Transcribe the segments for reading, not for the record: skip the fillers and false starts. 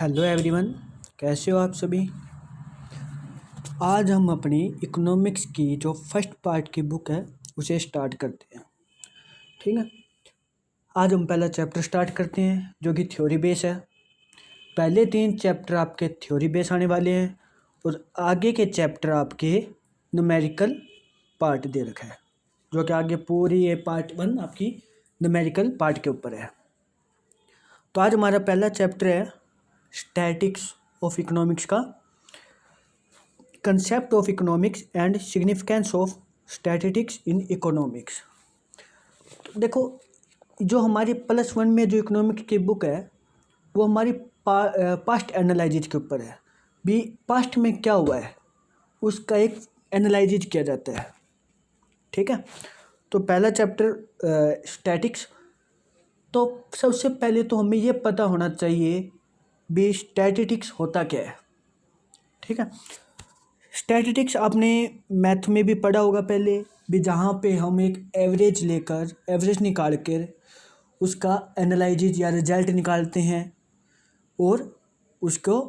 Hello everyone, कैसे हो आप सभी। आज हम अपनी इकोनॉमिक्स की जो फर्स्ट पार्ट की बुक है उसे स्टार्ट करते हैं। ठीक है, आज हम पहला चैप्टर स्टार्ट करते हैं जो कि थ्योरी बेस है। पहले 3 चैप्टर आपके थ्योरी बेस आने वाले हैं और आगे के चैप्टर आपके न्यूमेरिकल पार्ट दे रखा है, जो कि आगे पूरी ये पार्ट 1 आपकी न्यूमेरिकल पार्ट के ऊपर है। तो आज हमारा पहला चैप्टर है स्टैटिक्स ऑफ इकोनॉमिक्स का, concept of economics and significance of statistics in economics. देखो, जो हमारी +1 में जो इकोनॉमिक्स की बुक है वो हमारी पास्ट एनालिसिस के ऊपर है। भी पास्ट में क्या हुआ है उसका एक एनालिसिस किया जाता है। ठीक है, तो पहला चैप्टर स्टैटिक्स। तो सबसे पहले तो हमें ये पता होना चाहिए भी स्टैटिस्टिक्स होता क्या है। ठीक है, स्टैटिस्टिक्स आपने मैथ में भी पढ़ा होगा पहले भी, जहाँ पे हम एक एवरेज लेकर एवरेज निकाल कर उसका एनालिसिस या रिजल्ट निकालते हैं और उसको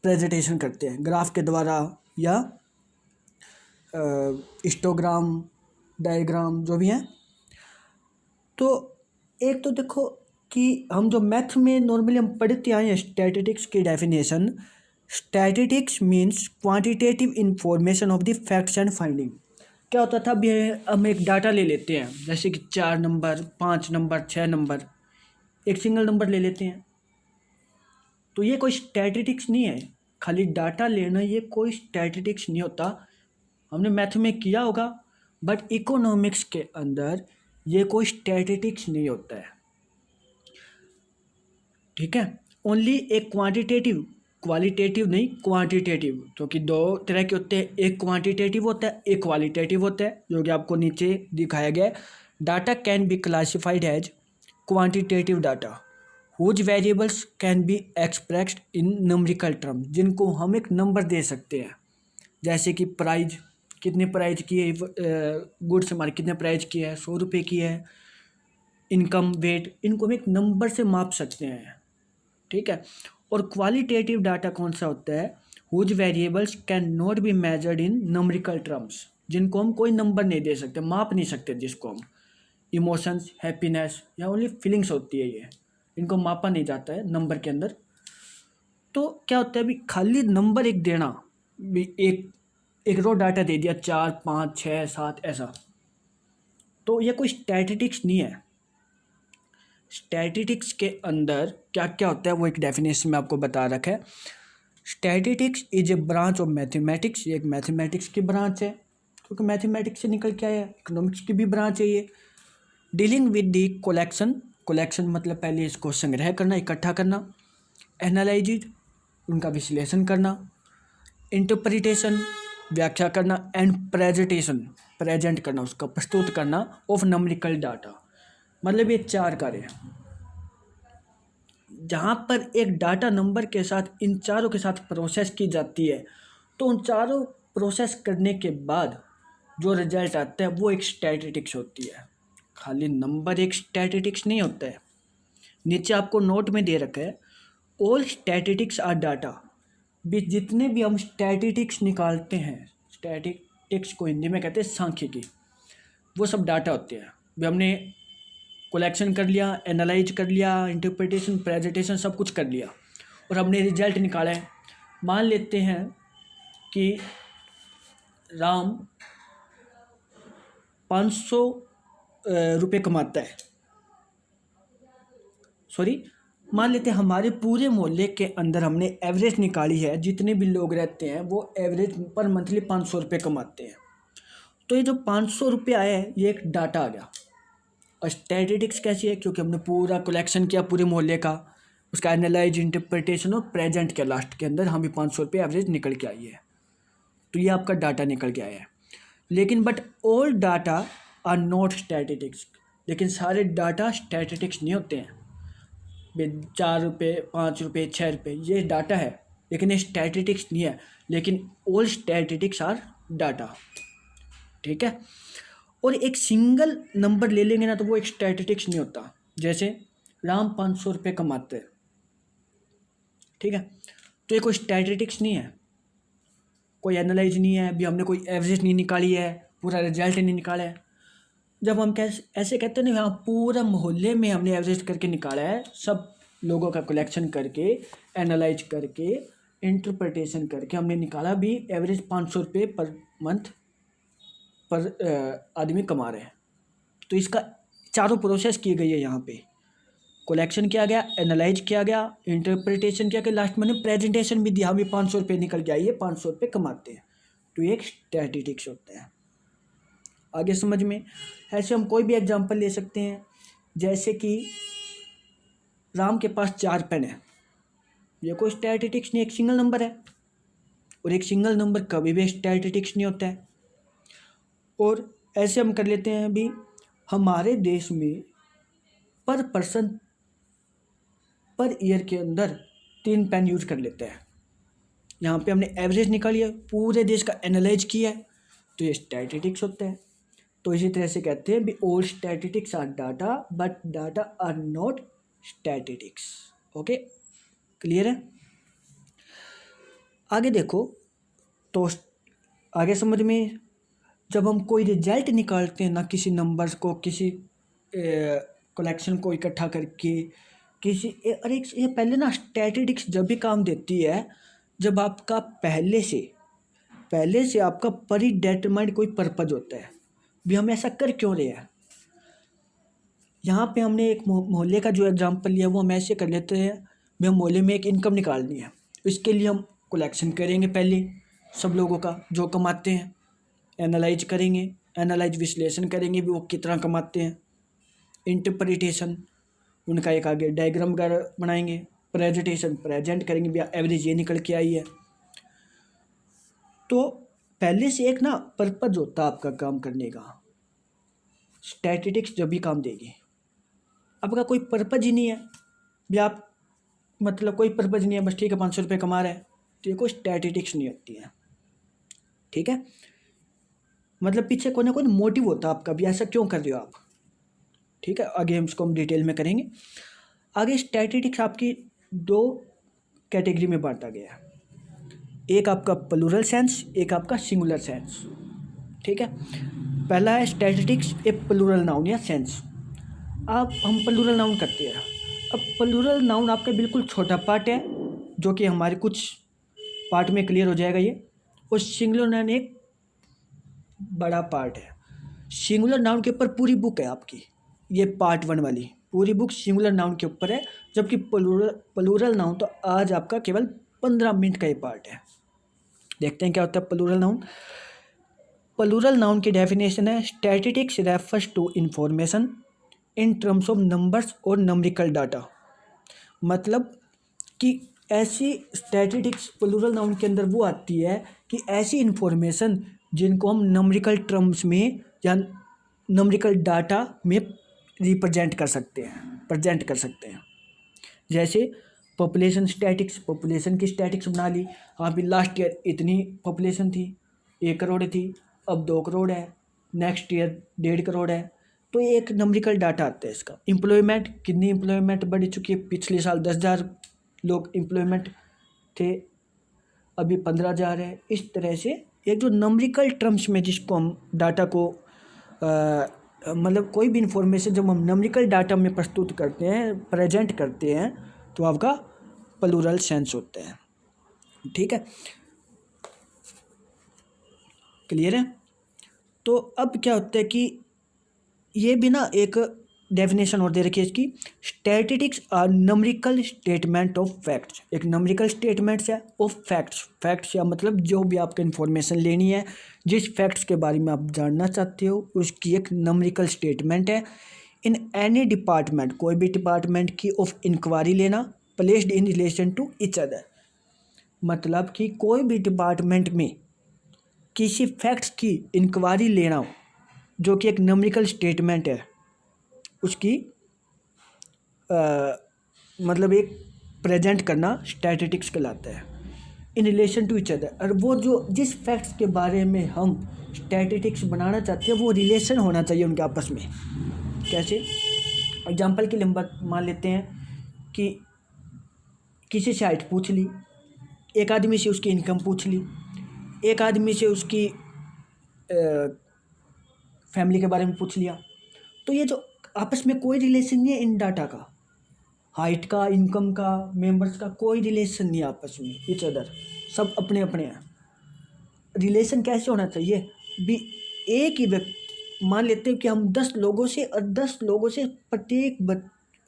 प्रेजेंटेशन करते हैं ग्राफ के द्वारा या हिस्टोग्राम, डायग्राम, जो भी हैं। तो एक तो देखो कि हम जो मैथ में नॉर्मली हम पढ़ते आए हैं स्टैटिस्टिक्स की definition, statistics means quantitative information of the facts and finding. क्या होता था, अभी हम एक डाटा ले लेते हैं जैसे कि 4 नंबर, 5 नंबर, 6 नंबर, एक सिंगल नंबर ले लेते हैं। तो ये कोई स्टैटिस्टिक्स नहीं है, खाली डाटा लेना ये कोई स्टैटिस्टिक्स नहीं होता। हमने मैथ में किया होगा बट इकोनॉमिक्स के अंदर ये कोई स्टैटिस्टिक्स नहीं होता है। ठीक है, ओनली एक क्वांटिटेटिव, क्वालिटेटिव नहीं क्वांटिटेटिव, क्योंकि दो तरह के होते हैं, एक क्वांटिटेटिव होता है एक क्वालिटेटिव होता है, जो कि आपको नीचे दिखाया गया है। Data can be classified as quantitative data whose variables can be expressed in numerical term, जिनको हम एक नंबर दे सकते हैं। जैसे कि प्राइज, कितने प्राइज की है गुड्स हमारे, कितने प्राइज की है, 100 रुपये की है। इनकम, वेट, इनको हम एक नंबर से माप सकते हैं। ठीक है, और क्वालिटेटिव डाटा कौन सा होता है, whose variables can not be measured in numerical terms, जिनको हम कोई नंबर नहीं दे सकते, माप नहीं सकते, जिसको हम इमोशंस, हैप्पीनेस या ओनली फीलिंग्स होती है, ये इनको मापा नहीं जाता है नंबर के अंदर। तो क्या होता है, अभी खाली नंबर एक देना, भी एक रो डाटा दे दिया 4, 5, 6, 7 ऐसा, तो ये कोई स्टैटिस्टिक्स नहीं है। स्टैटिस्टिक्स के अंदर क्या क्या होता है वो एक डेफिनेशन में आपको बता रखा है। Statistics is a branch of mathematics, ये एक मैथमेटिक्स की ब्रांच है, क्योंकि मैथमेटिक्स से निकल के आया है। इकोनॉमिक्स की भी ब्रांच है ये। Dealing with the collection, collection मतलब पहले इसको संग्रह करना, इकट्ठा करना, एनालाइज, उनका विश्लेषण करना, इंटरप्रिटेशन, व्याख्या करना, एंड प्रेजेंटेशन, प्रेजेंट करना, उसका प्रस्तुत करना, ऑफ नंबरिकल डाटा। मतलब ये 4 कार्य हैं जहाँ पर एक डाटा नंबर के साथ इन चारों के साथ प्रोसेस की जाती है। तो उन चारों प्रोसेस करने के बाद जो रिजल्ट आता है वो एक स्टैटिस्टिक्स होती है। खाली नंबर एक स्टैटिस्टिक्स नहीं होता है। नीचे आपको नोट में दे रखा है, ऑल स्टैटिस्टिक्स आर डाटा। भी जितने भी हम स्टैटिस्टिक्स निकालते हैं, स्टैटिस्टिक्स को हिंदी में कहते हैं सांख्यिकी, वो सब डाटा होते हैं। भी हमने कलेक्शन कर लिया, एनालाइज कर लिया, इंटरप्रिटेशन, प्रेजेंटेशन सब कुछ कर लिया और हमने रिजल्ट निकाला है। मान लेते हैं कि राम 500 रुपये कमाता है, सॉरी, मान लेते हैं हमारे पूरे मोहल्ले के अंदर हमने एवरेज निकाली है, जितने भी लोग रहते हैं वो एवरेज पर मंथली 500 रुपये कमाते हैं। तो ये जो 500 रुपये आया है ये एक डाटा आ गया। और स्टैटिस्टिक्स कैसी है, क्योंकि हमने पूरा कलेक्शन किया पूरे मोहल्ले का, उसका एनालाइज, इंटरप्रिटेशन और प्रेजेंट किया, लास्ट के अंदर हमें 500 रुपये एवरेज निकल के आई है। तो ये आपका डाटा निकल के आया है। लेकिन but all data are not statistics, लेकिन सारे डाटा स्टैटिस्टिक्स नहीं होते हैं। 4 रुपये, 5 रुपये, 6 रुपये ये डाटा है, लेकिन ये स्टैटिस्टिक्स नहीं है। लेकिन ऑल स्टैटिस्टिक्स आर डाटा। ठीक है, और एक सिंगल नंबर ले लेंगे ना तो वो एक स्टैटिस्टिक्स नहीं होता। जैसे राम 500 रुपये कमाते हैं, ठीक है। तो ये कोई स्टैटिस्टिक्स नहीं है, कोई एनालाइज नहीं है, अभी हमने कोई एवरेज नहीं निकाली है, पूरा रिजल्ट नहीं निकाला है। जब हम ऐसे कहते हैं ना, हाँ पूरा मोहल्ले में हमने एवरेज करके निकाला है, सब लोगों का कलेक्शन करके, एनालाइज करके, इंटरप्रिटेशन करके हमने निकाला, भी एवरेज 500 रुपये पर मंथ पर आदमी कमा रहे हैं। तो इसका चारों प्रोसेस किए गई है यहाँ पे, कलेक्शन किया गया, एनालाइज किया गया, इंटरप्रिटेशन किया गया, लास्ट में प्रेजेंटेशन भी दिया, भी 500 रुपये निकल के आइए, 500 रुपये कमाते हैं। तो ये एक स्टैटिस्टिक्स होता है। आगे समझ में, ऐसे हम कोई भी एग्जांपल ले सकते हैं, जैसे कि राम के पास 4 पेन है, ये कोई स्टैटिस्टिक्स नहीं, एक सिंगल नंबर है, और एक सिंगल नंबर कभी भी स्टैटिस्टिक्स नहीं होता है। और ऐसे हम कर लेते हैं, अभी हमारे देश में पर पर्सन पर ईयर के अंदर 3 पेन यूज कर लेते हैं। यहाँ पे हमने एवरेज निकाली है, पूरे देश का एनालाइज किया है, तो ये स्टैटिस्टिक्स होता है। तो इसी तरह से कहते हैं भी all statistics are data but data are not statistics. Okay, clear है। आगे देखो, तो आगे समझ में, जब हम कोई रिजल्ट निकालते हैं ना, किसी नंबर्स को, किसी कलेक्शन को इकट्ठा करके, किसी अरे ये पहले ना स्टैटिस्टिक्स जब भी काम देती है जब आपका पहले से आपका प्री डिटरमाइंड कोई पर्पज होता है, भी हम ऐसा कर क्यों रहे हैं। यहाँ पे हमने एक मोहल्ले का जो एग्जांपल लिया वो हम ऐसे कर लेते हैं, भी हम मोहल्ले में एक इनकम निकालनी है, इसके लिए हम कलेक्शन करेंगे पहले सब लोगों का जो कमाते हैं, एनालाइज करेंगे, एनालाइज विश्लेषण करेंगे भी वो कितना कमाते हैं, इंटरप्रिटेशन उनका एक आगे डायग्राम वगैरह बनाएंगे, प्रेजेंटेशन प्रेजेंट करेंगे भी एवरेज ये निकल के आई है। तो पहले से एक ना पर्पज होता है आपका काम करने का, स्टैटिस्टिक्स जब भी काम देगी। आपका कोई पर्पज ही नहीं है भी आप मतलब कोई पर्पज नहीं है, बस ठीक है 500 रुपये कमा रहे हैं, तो ये कोई स्टैटिस्टिक्स नहीं होती है। ठीक है, मतलब पीछे कोई ना कोई मोटिव होता है आपका भी, ऐसा क्यों कर रहे हो आप। ठीक है, आगे हम इसको डिटेल में करेंगे। आगे स्टैटिस्टिक्स आपकी 2 कैटेगरी में बांटा गया है, एक आपका प्लूरल सेंस, एक आपका सिंगुलर सेंस। ठीक है, पहला है स्टैटिस्टिक्स ए प्लूरल नाउन या सेंस। हम प्लूरल नाउन करते हैं। अब प्लूरल नाउन आपका बिल्कुल छोटा पार्ट है जो कि हमारे कुछ पार्ट में क्लियर हो जाएगा ये, और सिंगुलर नाउन एक बड़ा पार्ट है। सिंगुलर नाउन के ऊपर पूरी बुक है आपकी, ये पार्ट 1 वाली पूरी बुक सिंगुलर नाउन के ऊपर है, जबकि प्लूरल नाउन तो आज आपका केवल 15 मिनट का ही पार्ट है। देखते हैं क्या होता है प्लूरल नाउन। प्लूरल नाउन की डेफिनेशन है, statistics refers to information in terms of numbers और नंबरिकल डाटा। मतलब कि ऐसी स्टैटिस्टिक्स प्लूरल नाउन के अंदर वो आती है कि ऐसी इंफॉर्मेशन जिनको हम नंबरिकल टर्म्स में या नंबरिकल डाटा में रिप्रेजेंट कर सकते हैं, प्रेजेंट कर सकते हैं। जैसे पॉपुलेशन स्टैटिक्स, पॉपुलेशन की स्टैटिक्स बना ली, हाँ भी लास्ट ईयर इतनी पॉपुलेशन थी, 1 करोड़ थी, अब 2 करोड़ है, नेक्स्ट ईयर 1.5 करोड़ है, तो ये एक नंबरिकल डाटा आता है इसका। एम्प्लॉयमेंट, कितनी एम्प्लॉयमेंट बढ़ चुकी है, पिछले साल 10,000 लोग एम्प्लॉयमेंट थे, अभी 15,000 है। इस तरह से एक जो नंबरिकल टर्म्स में जिसको हम डाटा को मतलब कोई भी इंफॉर्मेशन जब हम नंबरिकल डाटा में प्रस्तुत करते हैं, प्रेजेंट करते हैं, तो आपका प्लूरल सेंस होता है। ठीक है, क्लियर है। तो अब क्या होता है कि ये भी ना एक डेफिनेशन और दे रखी है इसकी, statistics are numerical statement of facts. एक नंबरिकल स्टेटमेंट्स है ऑफ फैक्ट्स। फैक्ट्स या मतलब जो भी आपको इन्फॉर्मेशन लेनी है, जिस फैक्ट्स के बारे में आप जानना चाहते हो, उसकी एक नंबरिकल स्टेटमेंट है। इन एनी डिपार्टमेंट, कोई भी डिपार्टमेंट की ऑफ इंक्वायरी लेना, placed in relation to each other. मतलब कि कोई भी डिपार्टमेंट में किसी फैक्ट्स की इंक्वायरी लेना हो, जो कि एक नंबरिकल स्टेटमेंट है, उसकी मतलब एक प्रेजेंट करना स्टैटिस्टिक्स कहलाता है। In relation to each other, और वो जो जिस फैक्ट्स के बारे में हम स्टैटिस्टिक्स बनाना चाहते हैं वो रिलेशन होना चाहिए उनके आपस में। कैसे? एग्जांपल के लिए हम मान लेते हैं कि किसी से हाइट पूछ ली, एक आदमी से उसकी इनकम पूछ ली, एक आदमी से उसकी फैमिली के बारे में पूछ लिया। तो ये जो आपस में कोई रिलेशन नहीं है इन डाटा का, हाइट का, इनकम का, मेंबर्स का कोई रिलेशन नहीं है आपस में, इच अदर, सब अपने अपने हैं। रिलेशन कैसे होना चाहिए भी, एक ही व्यक्ति, मान लेते हैं कि हम 10 लोगों से, और 10 लोगों से प्रत्येक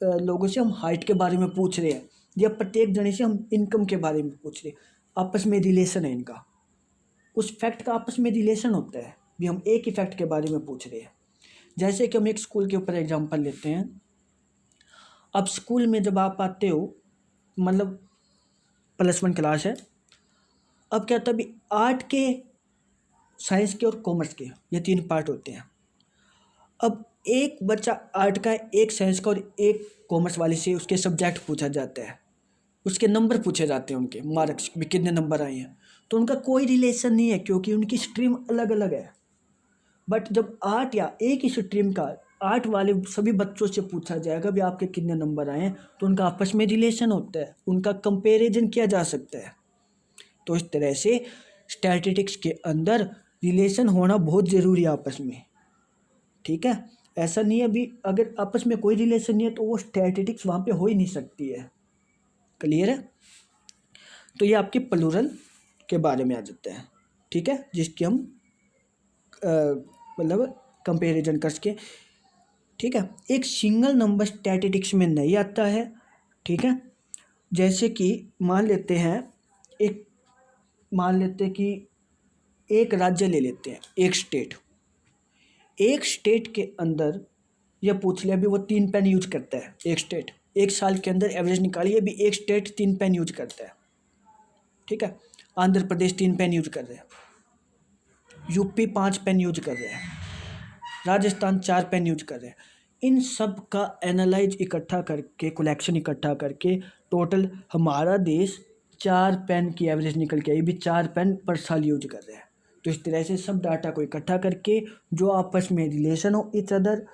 लोगों से हम हाइट के बारे में पूछ रहे हैं, या प्रत्येक जने से हम इनकम के बारे में पूछ रहे हैं, आपस में रिलेशन है इनका, उस फैक्ट का आपस में रिलेशन होता है भी, हम एक ही फैक्ट के बारे में पूछ रहे हैं। जैसे कि हम एक स्कूल के ऊपर एग्जांपल लेते हैं। अब स्कूल में जब आप आते हो, मतलब +1 क्लास है, अब क्या होता है, अभी आर्ट के, साइंस के और कॉमर्स के, ये 3 पार्ट होते हैं। अब एक बच्चा आर्ट का, एक साइंस का और एक कॉमर्स वाले से उसके सब्जेक्ट पूछा जाता है, उसके नंबर पूछे जाते हैं, उनके मार्क्स भी कितने नंबर आए हैं, तो उनका कोई रिलेशन नहीं है क्योंकि उनकी स्ट्रीम अलग अलग है। बट जब आर्ट या एक ही स्ट्रीम का आर्ट वाले सभी बच्चों से पूछा जाएगा भी आपके कितने नंबर आए हैं, तो उनका आपस में रिलेशन होता है, उनका कंपैरिजन किया जा सकता है। तो इस तरह से स्टैटिस्टिक्स के अंदर रिलेशन होना बहुत ज़रूरी है आपस में, ठीक है। ऐसा नहीं है अभी अगर आपस में कोई रिलेशन नहीं है तो वो स्टैटिस्टिक्स वहाँ पे हो ही नहीं सकती है। क्लियर है। तो ये आपके प्लूरल के बारे में आ जाता है, ठीक है, जिसकी हम मतलब कंपैरिजन करके, ठीक है। एक सिंगल नंबर स्टैटिस्टिक्स में नहीं आता है, ठीक है। जैसे कि मान लेते हैं कि एक राज्य ले लेते हैं, एक स्टेट के अंदर यह पूछ लिया भी वो 3 पेन यूज करता है, एक स्टेट, एक साल के अंदर एवरेज निकालिए भी एक स्टेट 3 पेन यूज करता है, ठीक है। आंध्र प्रदेश 3 पेन यूज कर रहे हैं, यूपी 5 पेन यूज कर रहे हैं, राजस्थान 4 पेन यूज कर रहे हैं। इन सब का एनालाइज इकट्ठा करके, कलेक्शन इकट्ठा करके टोटल हमारा देश 4 पेन की एवरेज निकल के आई भी, 4 पेन पर साल यूज कर रहे हैं। तो इस तरह से सब डाटा को इकट्ठा करके जो आपस में रिलेशन हो इच अदर,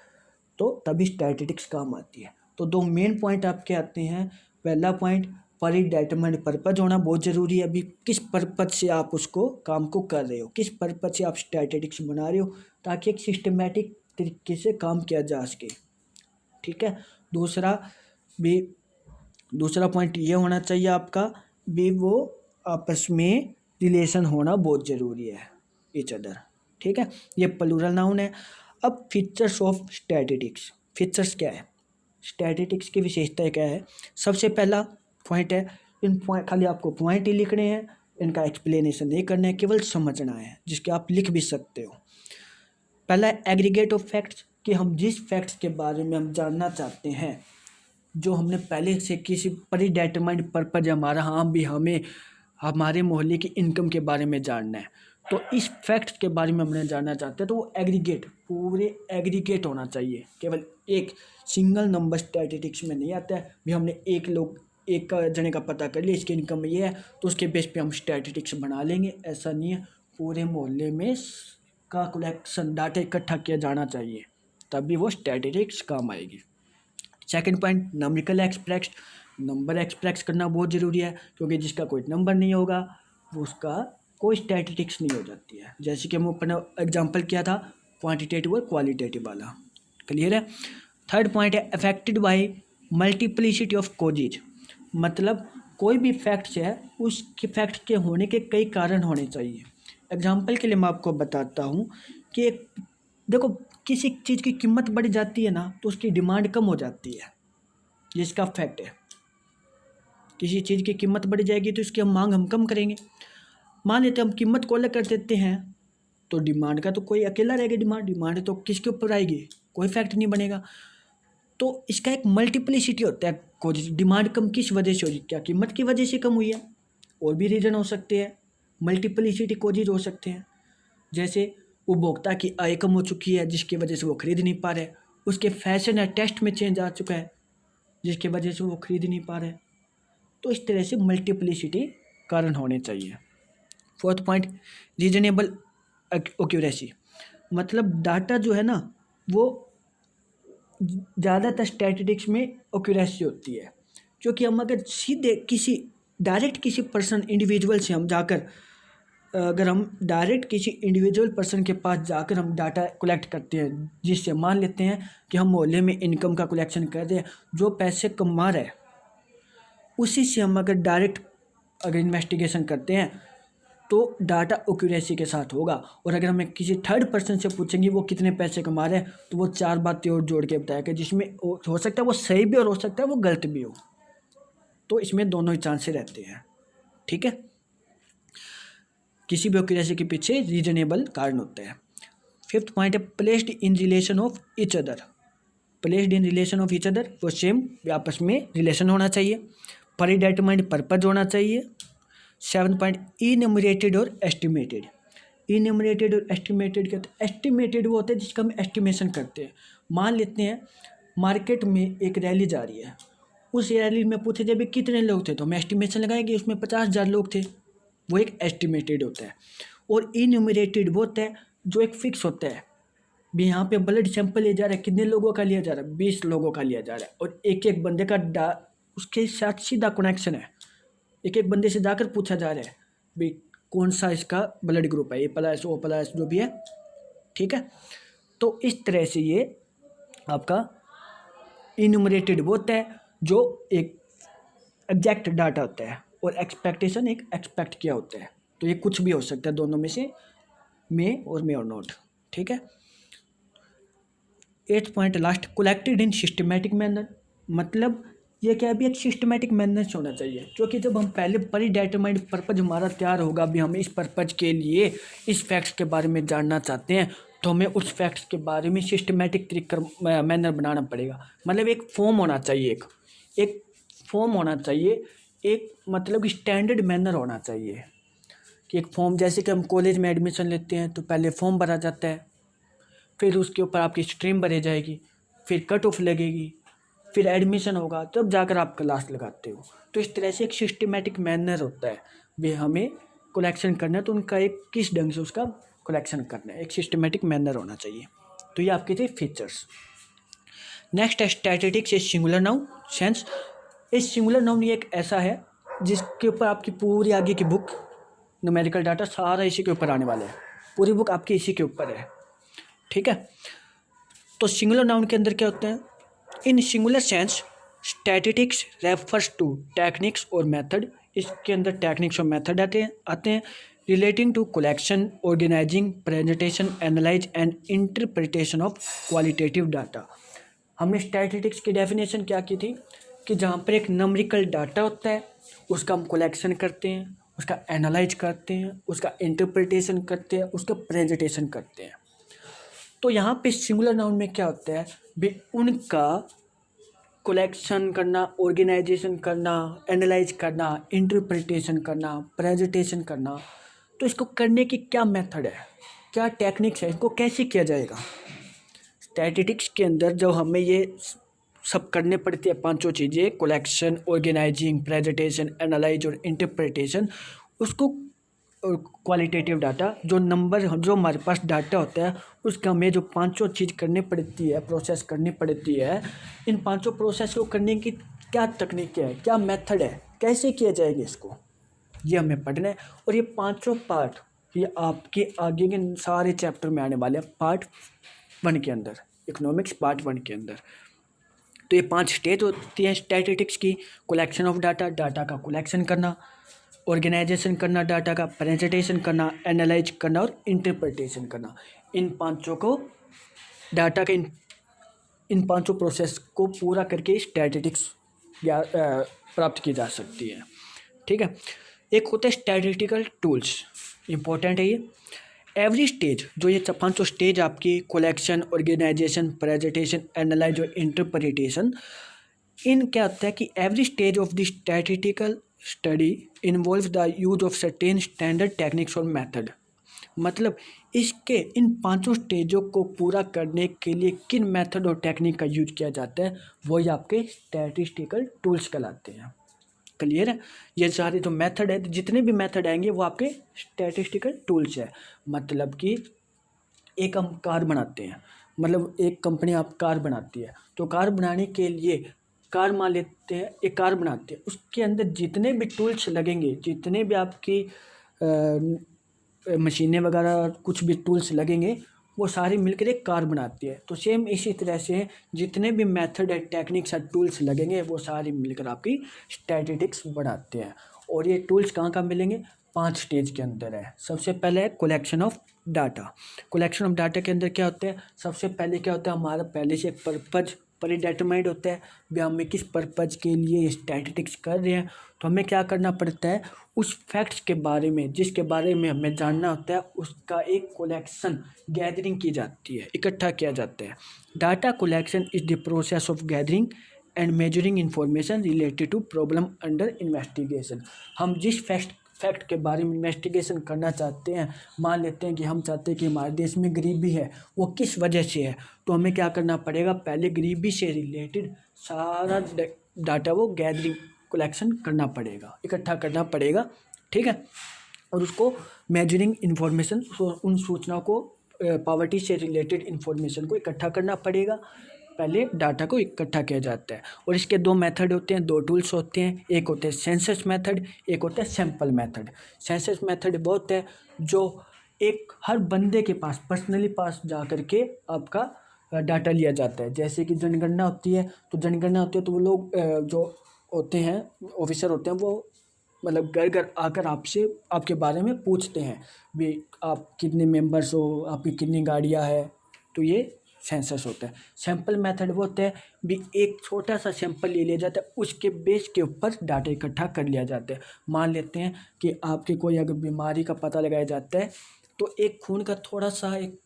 तो तभी स्टैटिस्टिक्स काम आती है। तो 2 मेन पॉइंट आपके आते हैं। पहला पॉइंट, प्रीडिटरमाइंड पर्पज होना बहुत ज़रूरी है। अभी किस पर्पज से आप उसको काम को कर रहे हो, किस पर्पज से आप स्टैटिस्टिक्स बना रहे हो, ताकि एक सिस्टमेटिक तरीके से काम किया जा सके, ठीक है। दूसरा पॉइंट ये होना चाहिए आपका भी, वो आपस में रिलेशन होना बहुत ज़रूरी है इच अदर, ठीक है। ये प्लूरल नाउन है। अब फीचर्स ऑफ स्टैटिस्टिक्स, फीचर्स क्या है, स्टैटिस्टिक्स की विशेषताएं क्या है। सबसे पहला पॉइंट है, इन पॉइंट खाली आपको पॉइंट ही लिखने हैं, इनका एक्सप्लेनेशन नहीं करना है, केवल समझना है, जिसके आप लिख भी सकते हो। पहला एग्रीगेट ऑफ फैक्ट्स, कि हम जिस फैक्ट्स के बारे में हम जानना चाहते हैं, जो हमने पहले से किसी प्रीडिटरमाइंड पर्पज हमारा, हाँ भी हमें हमारे मोहल्ले की इनकम के बारे में जानना है, तो इस फैक्ट्स के बारे में हमने जानना चाहते हैं, तो वो एग्रीगेट, पूरे एग्रीगेट होना चाहिए, केवल एक सिंगल नंबर स्टैटिस्टिक्स में नहीं आता है भी हमने एक जने का पता कर लिया इसकी इनकम ये है तो उसके बेस पे हम स्टैटिस्टिक्स बना लेंगे, ऐसा नहीं है। पूरे मोहल्ले में का कलेक्शन डाटा इकट्ठा किया जाना चाहिए, तभी वो स्टैटिस्टिक्स काम आएगी। Second point, numerical express, number express करना बहुत ज़रूरी है, क्योंकि जिसका कोई नंबर नहीं होगा वो उसका कोई स्टैटिस्टिक्स नहीं हो जाती है। जैसे कि हम अपना एग्जांपल किया था क्वांटिटेटिव और क्वालिटेटिव वाला, क्लियर है। थर्ड पॉइंट है affected by multiplicity of causes, मतलब कोई भी फैक्ट्स है उसके फैक्ट के होने के कई कारण होने चाहिए। एग्जांपल के लिए मैं आपको बताता हूँ कि देखो, किसी चीज़ की कीमत बढ़ जाती है ना तो उसकी डिमांड कम हो जाती है, जिसका फैक्ट है। किसी चीज़ की कीमत बढ़ जाएगी तो इसकी मांग हम कम करेंगे। मान लेते हम कीमत को अलग कर देते हैं तो डिमांड का तो कोई अकेला रहेगा, डिमांड तो किसके ऊपर आएगी, कोई फैक्ट नहीं बनेगा। तो इसका एक मल्टीप्लिसिटी होता है कॉजेज। डिमांड कम किस वजह से हुई, क्या कीमत की वजह से कम हुई है, और भी रीज़न हो सकते हैं, मल्टीप्लिसिटी कॉजेज हो सकते हैं। जैसे उपभोक्ता की आय कम हो चुकी है जिसकी वजह से वो खरीद नहीं पा रहे, उसके फैशन या टेस्ट में चेंज आ चुका है जिसकी वजह से वो खरीद नहीं पा रहे। तो इस तरह से मल्टीप्लिसिटी कारण होने चाहिए। फोर्थ पॉइंट, रीजनेबल एक्यूरेसी, मतलब डाटा जो है ना वो ज़्यादातर स्टैटिस्टिक्स में एक्यूरेसी होती है, क्योंकि हम अगर सीधे किसी डायरेक्ट किसी पर्सन इंडिविजुअल से हम जाकर अगर हम डायरेक्ट किसी इंडिविजुअल पर्सन के पास जाकर हम डाटा कलेक्ट करते हैं, जिससे मान लेते हैं कि हम मोहल्ले में इनकम का कलेक्शन कर रहे हैं, जो पैसे कमा रहे हैं उसी से हम अगर डायरेक्ट अगर इन्वेस्टिगेशन करते हैं तो डाटा एक्यूरेसी के साथ होगा। और अगर हमें किसी थर्ड पर्सन से पूछेंगे वो कितने पैसे कमा रहे हैं तो वो 4 बातें और जोड़ के बताएगा, जिसमें हो सकता है वो सही भी और हो सकता है वो गलत भी हो। तो इसमें दोनों ही चांसेस रहते हैं। ठीक है, किसी भी एक्यूरेसी के पीछे रीजनेबल कारण होता है। 5th पॉइंट है placed in relation of each other. Placed in relation of each other, वो सेम आपस में रिलेशन होना चाहिए। प्रीडिटरमाइंड पर्पज होना चाहिए। 7th पॉइंट इन्यूमरेटेड और एस्टिमेटेड। इन्यूमरेटेड और एस्टिमेटेड क्या होता है? एस्टिमेटेड वो होता है जिसका हम एस्टिमेशन करते हैं। मान लेते हैं मार्केट में एक रैली जा रही है, उस रैली में पूछे जब कितने लोग थे तो हम एस्टिमेशन लगाएंगे उसमें 50,000 लोग थे, वो एक एस्टिमेटेड होता है। और इन्यूमरेटेड वो होता है जो एक फिक्स होता है, भी यहाँ पे ब्लड सैंपल लिया जा रहा है, कितने लोगों का लिया जा रहा है? 20 लोगों का लिया जा रहा है, और एक एक बंदे का उसके साथ सीधा कनेक्शन है। एक एक बंदे से जाकर पूछा जा रहा है भाई कौन सा इसका ब्लड ग्रुप है, A+O+ जो भी है। ठीक है, तो इस तरह से ये आपका इन्यूमरेटेड वो होता है जो एक एग्जैक्ट डाटा होता है, और एक्सपेक्टेशन एक एक्सपेक्ट किया होता है। तो ये कुछ भी हो सकता है दोनों में से, मे और नॉट। ठीक है, 8th point last, collected in systematic manner. मतलब ये क्या भी एक सिस्टमेटिक मैनर से होना चाहिए, क्योंकि जब हम पहले प्रीडिटरमाइंड पर्पज हमारा तैयार होगा, भी हम इस पर्पज के लिए इस फैक्ट्स के बारे में जानना चाहते हैं, तो हमें उस फैक्ट्स के बारे में सिस्टमेटिक तरीका मैनर बनाना पड़ेगा। मतलब एक फॉर्म होना चाहिए, एक फॉर्म होना चाहिए, एक मतलब स्टैंडर्ड मैनर होना चाहिए कि एक फॉर्म, जैसे कि हम कॉलेज में एडमिशन लेते हैं तो पहले फॉर्म भरा जाता है, फिर उसके ऊपर आपकी स्ट्रीम भरी जाएगी, फिर कट ऑफ लगेगी, फिर एडमिशन होगा, तब जाकर आप क्लास लगाते हो। तो इस तरह से एक सिस्टमेटिक मैनर होता है, वे हमें कलेक्शन करना है तो उनका एक किस ढंग से उसका कलेक्शन करना है, एक सिस्टमेटिक मैनर होना चाहिए। तो ये आपके थे फीचर्स। नेक्स्ट है statistics is singular noun sense. इस सिंगुलर नाउन ये एक ऐसा है जिसके ऊपर आपकी पूरी आगे की बुक न्यूमेरिकल डाटा सारा इसी के ऊपर आने वाला है, पूरी बुक आपकी इसी के ऊपर है। ठीक है, तो सिंगुलर नाउन के अंदर क्या होते हैं? In singular sense statistics refers to techniques और मेथड। इसके अंदर टेक्निक्स और मेथड आते हैं relating to collection, organizing, presentation, analyze and interpretation of qualitative data. हमने स्टैटिस्टिक्स की डेफिनेशन क्या की थी कि जहाँ पर एक नंबरिकल डाटा होता है उसका हम कलेक्शन करते हैं, उसका एनालाइज करते हैं, उसका इंटरप्रिटेशन करते हैं, उसका प्रेजेंटेशन करते हैं। तो यहाँ पे सिंगुलर नाउन में क्या होता है भी उनका कलेक्शन करना, ऑर्गेनाइजेशन करना, एनालाइज करना, इंटरप्रिटेशन करना, प्रेजेंटेशन करना। तो इसको करने की क्या मेथड है, क्या टेक्निक्स है, इसको कैसे किया जाएगा? स्टैटिस्टिक्स के अंदर जब हमें ये सब करने पड़ती है पांचों चीज़ें, कलेक्शन, ऑर्गेनाइजिंग, प्रेजेंटेशन, एनालाइज और इंटरप्रिटेशन, उसको क्वालिटेटिव डाटा जो नंबर जो हमारे पास डाटा होता है उसका हमें जो पांचों चीज़ करनी पड़ती है, प्रोसेस करनी पड़ती है, इन पांचों प्रोसेस को करने की क्या तकनीक है, क्या मेथड है, कैसे किया जाएगा, इसको ये हमें पढ़ना है। और ये पांचों पार्ट ये आपके आगे के सारे चैप्टर में आने वाले हैं पार्ट 1 के अंदर, इकोनॉमिक्स पार्ट 1 के अंदर। तो ये 5 स्टेज होती हैं स्टैटिस्टिक्स की: कलेक्शन ऑफ डाटा, डाटा का कलेक्शन करना, ऑर्गेनाइजेशन करना, डाटा का प्रेजेंटेशन करना, एनालाइज करना और इंटरप्रिटेशन करना। इन पांचों को डाटा के इन पांचों प्रोसेस को पूरा करके स्टैटिस्टिक्स प्राप्त की जा सकती है। ठीक है, एक होता है स्टैटिस्टिकल टूल्स, इंपॉर्टेंट है ये। एवरी स्टेज, जो ये पांचों स्टेज आपकी कलेक्शन, ऑर्गेनाइजेशन, प्रेजेंटेशन, एनालाइज और इंटरप्रिटेशन, इन क्या होता है कि every stage of the statistical study involve the use of certain standard techniques और मेथड। मतलब इसके इन पांचों स्टेजों को पूरा करने के लिए किन मेथड और टेक्निक का यूज किया जाता है वही आपके स्टैटिस्टिकल टूल्स कहलाते हैं। क्लियर है? ये सारे जो मेथड है, जितने भी मेथड आएंगे वो आपके स्टैटिस्टिकल टूल्स है। मतलब कि एक हम कार बनाते हैं, मतलब एक कंपनी आप कार बनाती है, तो कार बनाने के लिए कार मान लेते हैं, एक कार बनाते हैं, उसके अंदर जितने भी टूल्स लगेंगे, जितने भी आपकी मशीनें वगैरह कुछ भी टूल्स लगेंगे, वो सारी मिलकर एक कार बनाती है। तो सेम इसी तरह से जितने भी मेथड है, टेक्निक्स है, टूल्स लगेंगे, वो सारी मिलकर आपकी स्टैटिस्टिक्स बनाते हैं। और ये टूल्स कहाँ कहाँ मिलेंगे? 5 स्टेज के अंदर है। सबसे पहले है collection of data. Collection of data के अंदर क्या होते हैं? सबसे पहले क्या होता है, हमारा पहले से पर्पज प्रीडिटरमाइंड होता है, भी हमें किस पर्पज के लिए स्टैटिस्टिक्स कर रहे हैं। तो हमें क्या करना पड़ता है, उस फैक्ट्स के बारे में जिसके बारे में हमें जानना होता है, उसका एक कलेक्शन गैदरिंग की जाती है, इकट्ठा किया जाता है। Data collection is the process of gathering and measuring information related to problem under investigation. हम जिस फैक्ट के बारे में इन्वेस्टिगेशन करना चाहते हैं, मान लेते हैं कि हम चाहते हैं कि हमारे देश में गरीबी है, वो किस वजह से है, तो हमें क्या करना पड़ेगा, पहले गरीबी से रिलेटेड सारा डाटा वो गैदरिंग कलेक्शन करना पड़ेगा, इकट्ठा करना पड़ेगा, ठीक है। और उसको मेजरिंग इन्फॉर्मेशन, उन सूचनाओं को पॉवर्टी से रिलेटेड इन्फॉर्मेशन को इकट्ठा करना पड़ेगा। पहले डाटा को इकट्ठा किया जाता है। और इसके 2 मेथड होते हैं, 2 टूल्स होते हैं। एक होते हैं सेंसस मेथड, एक होता है सैंपल मेथड। सेंसस मेथड वो होता है जो एक हर बंदे के पास पर्सनली पास जा कर के आपका डाटा लिया जाता है। जैसे कि जनगणना होती है, तो वो लोग जो होते हैं, ऑफिसर होते हैं, वो मतलब घर घर आकर आपसे आपके बारे में पूछते हैं, भी आप कितने मेंबर्स हो, आपकी कितनी गाड़ियाँ हैं। तो ये सेंसस होता है। सैंपल मेथड वो होता है भी एक छोटा सा सैंपल ले लिया जाता है, उसके बेस के ऊपर डाटा इकट्ठा कर लिया जाता है। मान लेते हैं कि आपकी कोई अगर बीमारी का पता लगाया जाता है, तो एक खून का थोड़ा सा एक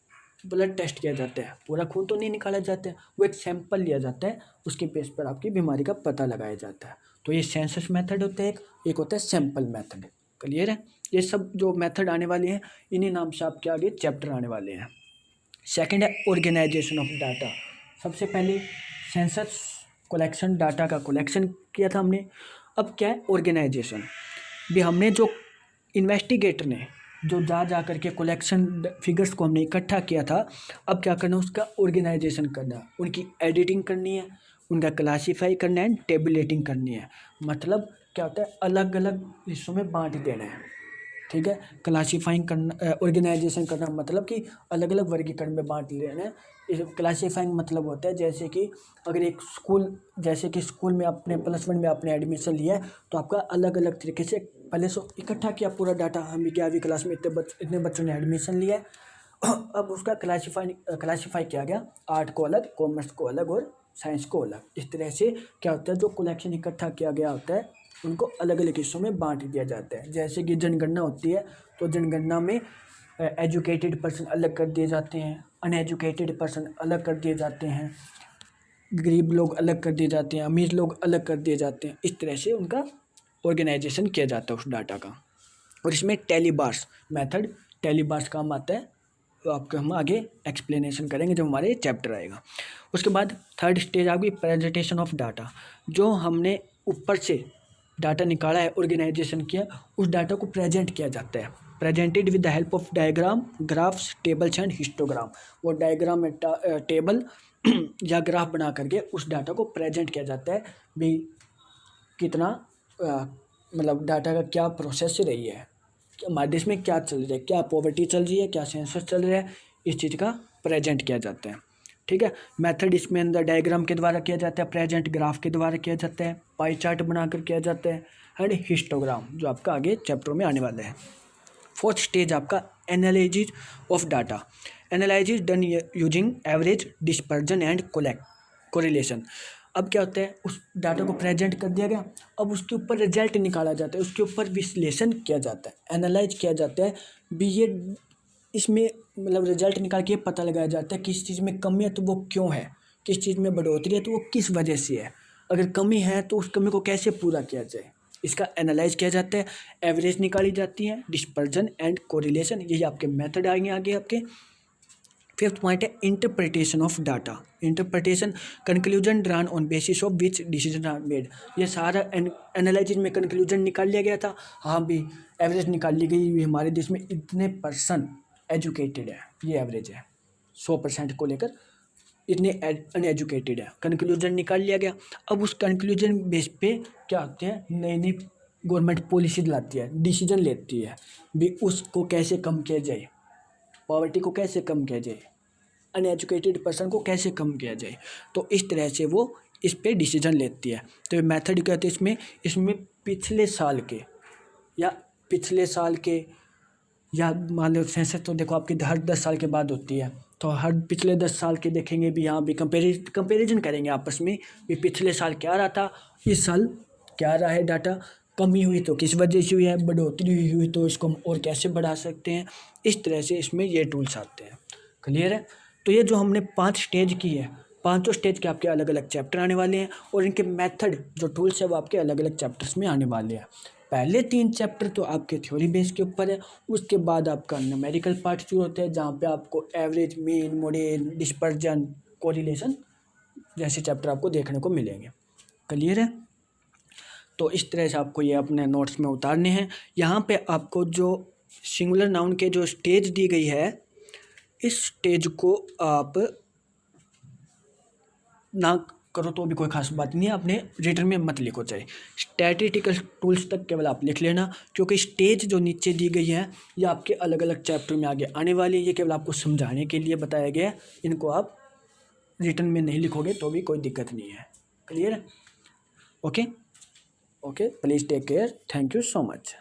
ब्लड टेस्ट किया जाता है, पूरा खून तो नहीं निकाला जाता है, वो एक सैंपल लिया जाता है, उसके बेस पर आपकी बीमारी का पता लगाया जाता है। तो ये सेंसस मेथड होता है, एक होता है सैंपल मेथड। क्लियर है? ये सब जो मेथड आने वाले हैं, इन्हीं नाम से आपके आगे चैप्टर आने वाले हैं। सेकंड है ऑर्गेनाइजेशन ऑफ डाटा। सबसे पहले सेंसस कलेक्शन, डाटा का कलेक्शन किया था हमने। अब क्या है ऑर्गेनाइजेशन। भी हमने जो इन्वेस्टिगेटर ने जो जा कर के कलेक्शन फिगर्स को हमने इकट्ठा किया था, अब क्या करना है, उसका ऑर्गेनाइजेशन करना है, उनकी एडिटिंग करनी है, उनका क्लासीफाई करना है, टेबुलेटिंग करनी है। मतलब क्या होता है, अलग अलग हिस्सों में बांट देना है, ठीक है। क्लासीफाइंग करना, ऑर्गेनाइजेशन करना मतलब कि अलग अलग वर्गीकरण में बांट लेना है। इस क्लासीफाइंग मतलब होता है जैसे कि अगर एक स्कूल, जैसे कि स्कूल में आपने +1 में आपने एडमिशन लिया है, तो आपका अलग अलग तरीके से पहले से इकट्ठा किया पूरा डाटा, हम 11वीं क्लास में इतने बच्चों ने एडमिशन लिया है। अब उसका क्लासीफाई किया गया, आर्ट को अलग, कॉमर्स को अलग और साइंस को अलग। इस तरह से क्या होता है, जो कलेक्शन इकट्ठा किया गया होता है, उनको अलग अलग हिस्सों में बांट दिया जाता है। जैसे कि जनगणना होती है, तो जनगणना में एजुकेटेड पर्सन अलग कर दिए जाते हैं, अनएजुकेटेड पर्सन अलग कर दिए जाते हैं, गरीब लोग अलग कर दिए जाते हैं, अमीर लोग अलग कर दिए जाते हैं। इस तरह से उनका ऑर्गेनाइजेशन किया जाता है उस डाटा का। और इसमें टेलीबार्स मेथड, टेलीबार्स काम आता है, तो आपको हम आगे एक्सप्लेनेशन करेंगे जब हमारे चैप्टर आएगा। उसके बाद थर्ड स्टेज आ गई प्रेजेंटेशन ऑफ डाटा। जो हमने ऊपर से डाटा निकाला है, ऑर्गेनाइजेशन किया, उस डाटा को प्रेजेंट किया जाता है। Presented with the help of diagram, graphs, tables and histogram. वो डायग्राम में टेबल या ग्राफ बना करके उस डाटा को प्रेजेंट किया जाता है, भी कितना मतलब डाटा का क्या प्रोसेस रही है, हमारे देश में क्या चल रहा है, क्या पॉवर्टी चल रही है, क्या सेंसस चल रहा है, इस चीज़ का प्रेजेंट किया जाता है, ठीक है। मेथड इसमें अंदर डायग्राम के द्वारा किया जाता है, प्रेजेंट ग्राफ के द्वारा किया जाता है, पाई चार्ट बनाकर किया जाता है, एंड हिस्टोग्राम जो आपका आगे चैप्टरों में आने वाला है। फोर्थ स्टेज आपका analysis of data. Analysis done using average, dispersion and correlation. अब क्या होता है, उस डाटा को प्रेजेंट कर दिया गया, अब उसके ऊपर रिजल्ट निकाला जाता है, उसके ऊपर विश्लेषण किया जाता है, एनालाइज किया जाता है, भी ये इसमें मतलब रिजल्ट निकाल के पता लगाया जाता है किस चीज़ में कमी है तो वो क्यों है, किस चीज़ में बढ़ोतरी है तो वो किस वजह से है, अगर कमी है तो उस कमी को कैसे पूरा किया जाए, इसका एनालाइज किया जाता है। एवरेज निकाली जाती है, डिस्पर्जन एंड कोरिलेशन, यही आपके मेथड आएंगे आगे आपके। फिफ्थ पॉइंट है interpretation of data. Interpretation, conclusion drawn on basis of which decision are made. ये सारा एनालिसिस में कंक्लूजन निकाल लिया गया था, हाँ भी एवरेज निकाल ली गई, हमारे देश में इतने % एजुकेटेड है, ये एवरेज है 100% को लेकर इतने अनएजुकेटेड है, कंक्लूजन निकाल लिया गया। अब उस कंक्लूजन बेस पे क्या होते हैं, नई नई गवर्नमेंट पॉलिसी लाती है, डिसीजन लेती है भी उसको कैसे कम किया जाए, पॉवर्टी को कैसे कम किया जाए, अनएजुकेटेड पर्सन को कैसे कम किया जाए। तो इस तरह से वो इस पे डिसीजन लेती है। तो ये मेथड क्या होता है इसमें, इसमें पिछले साल के या मान लो सेंसस तो देखो आपकी हर 10 साल के बाद होती है, तो हर पिछले 10 साल के देखेंगे भी, यहाँ भी कंपेरिजन करेंगे आपस में भी पिछले साल क्या रहा था, इस साल क्या रहा है डाटा, कमी हुई तो किस वजह से हुई है, बढ़ोतरी हुई तो इसको हम और कैसे बढ़ा सकते हैं। इस तरह से इसमें ये टूल्स आते हैं। क्लियर है। तो ये जो हमने 5 स्टेज की है, 5 स्टेज के आपके अलग अलग चैप्टर आने वाले हैं और इनके मेथड जो टूल्स है वो आपके अलग अलग चैप्टर्स में आने वाले हैं। पहले 3 चैप्टर तो आपके थ्योरी बेस के ऊपर है, उसके बाद आपका न्यूमेरिकल पार्ट शुरू होता है जहाँ पे आपको average, mean, model, dispersion, correlation जैसे चैप्टर आपको देखने को मिलेंगे। क्लियर है। तो इस तरह से आपको ये अपने नोट्स में उतारने हैं। यहाँ पे आपको जो सिंगुलर नाउन के जो स्टेज दी गई है, इस स्टेज को आप ना करो तो भी कोई खास बात नहीं है, अपने रिटर्न में मत लिखो चाहे, स्टैटिस्टिकल टूल्स तक केवल आप लिख लेना, क्योंकि स्टेज जो नीचे दी गई है ये आपके अलग अलग चैप्टर में आगे आने वाली है, ये केवल आपको समझाने के लिए बताया गया है। इनको आप रिटर्न में नहीं लिखोगे तो भी कोई दिक्कत नहीं है। क्लियर है। Okay, please take care, thank you so much.